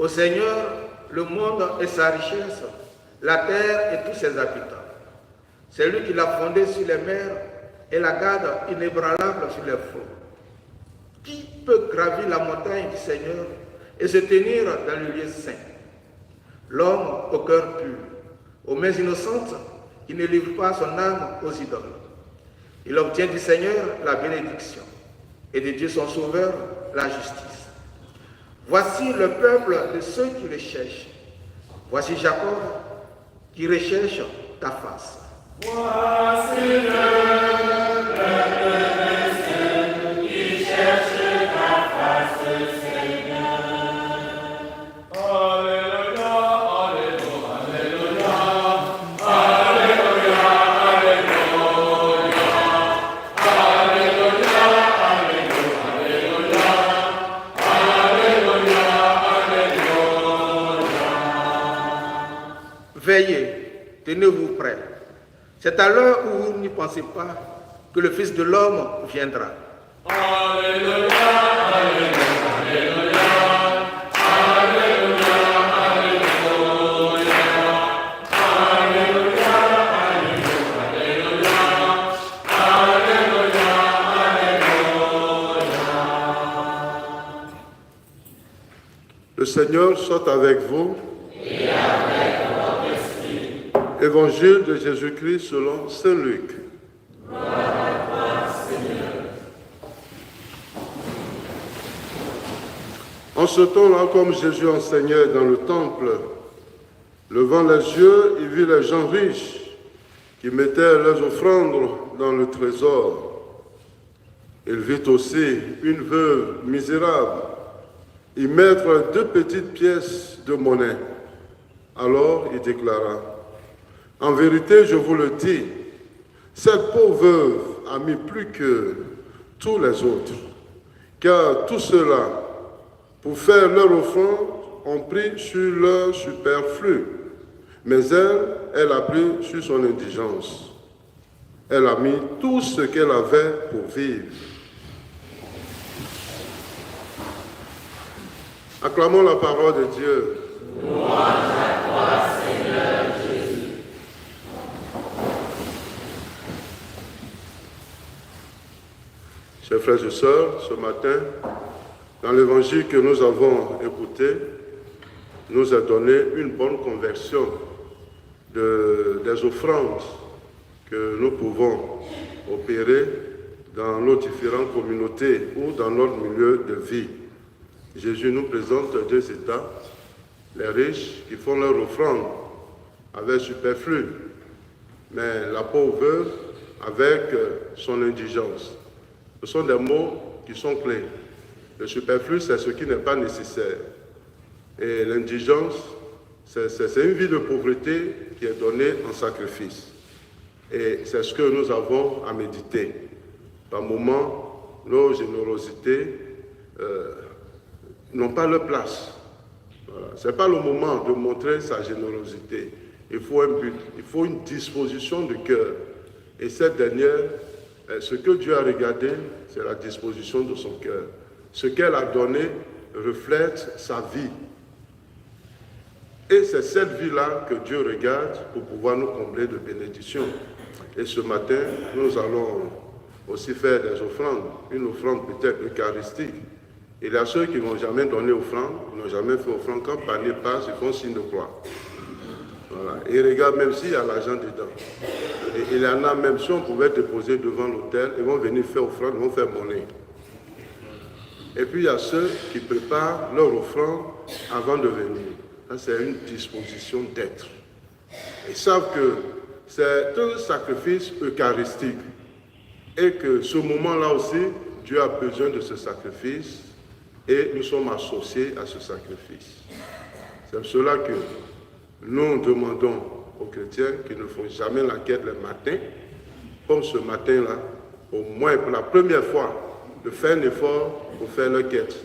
Au Seigneur, le monde et sa richesse, la terre et tous ses habitants. C'est lui qui l'a fondée sur les mers et la garde inébranlable sur les flots. Qui peut gravir la montagne du Seigneur et se tenir dans le lieu saint? L'homme au cœur pur, aux mains innocentes, qui ne livre pas son âme aux idoles. Il obtient du Seigneur la bénédiction et de Dieu son Sauveur la justice. Voici le peuple de ceux qui le cherchent. Voici Jacob qui recherche ta face. Voici le peuple de ceux qui cherchent ta face, Seigneur. Alléluia, alléluia, alléluia, alléluia, alléluia, alléluia, alléluia, alléluia. Veillez, tenez-vous prêts. C'est à l'heure où vous n'y pensez pas que le Fils de l'homme viendra. Alléluia, alléluia, alléluia, alléluia, alléluia, alléluia, alléluia, alléluia. Le Seigneur soit avec vous. Et avec votre esprit. Évangile de Jésus-Christ selon saint Luc. Gloire à toi, Seigneur. En ce temps-là, comme Jésus enseignait dans le temple, levant les yeux, il vit les gens riches qui mettaient leurs offrandes dans le trésor. Il vit aussi une veuve misérable y mettre 2 petites pièces de monnaie. Alors il déclara: en vérité, je vous le dis, cette pauvre veuve a mis plus que tous les autres, car tous ceux-là, pour faire leur offrande, ont pris sur leur superflu, mais elle a pris sur son indigence. Elle a mis tout ce qu'elle avait pour vivre. Acclamons la parole de Dieu. Louange à toi, Seigneur Jésus. Chers frères et sœurs, ce matin, dans l'évangile que nous avons écouté, nous a donné une bonne conversion des offrandes que nous pouvons opérer dans nos différentes communautés ou dans notre milieu de vie. Jésus nous présente 2 états, les riches qui font leur offrande avec superflu, mais la pauvre veuve avec son indigence. Ce sont des mots qui sont clés. Le superflu, c'est ce qui n'est pas nécessaire. Et l'indigence, c'est une vie de pauvreté qui est donnée en sacrifice. Et c'est ce que nous avons à méditer. Par moments, nos générosités n'ont pas leur place. Voilà. Ce n'est pas le moment de montrer sa générosité. Il faut un but, il faut une disposition de cœur. Et cette dernière, ce que Dieu a regardé, c'est la disposition de son cœur. Ce qu'elle a donné reflète sa vie. Et c'est cette vie-là que Dieu regarde pour pouvoir nous combler de bénédictions. Et ce matin, nous allons aussi faire des offrandes, une offrande peut-être eucharistique. Il y a ceux qui n'ont jamais donné offrande, qui n'ont jamais fait offrande. Quand panier passe, ils font signe de croix. Voilà. Et ils regardent même s'il y a l'argent dedans. Et il y en a même, si on pouvait déposer devant l'autel, ils vont venir faire offrande, ils vont faire monnaie. Et puis il y a ceux qui préparent leur offrande avant de venir. Ça, c'est une disposition d'être. Ils savent que c'est un sacrifice eucharistique. Et que ce moment-là aussi, Dieu a besoin de ce sacrifice et nous sommes associés à ce sacrifice. C'est pour cela que nous demandons aux chrétiens qui ne font jamais la quête le matin, comme ce matin-là, au moins pour la première fois, de faire un effort pour faire leur quête.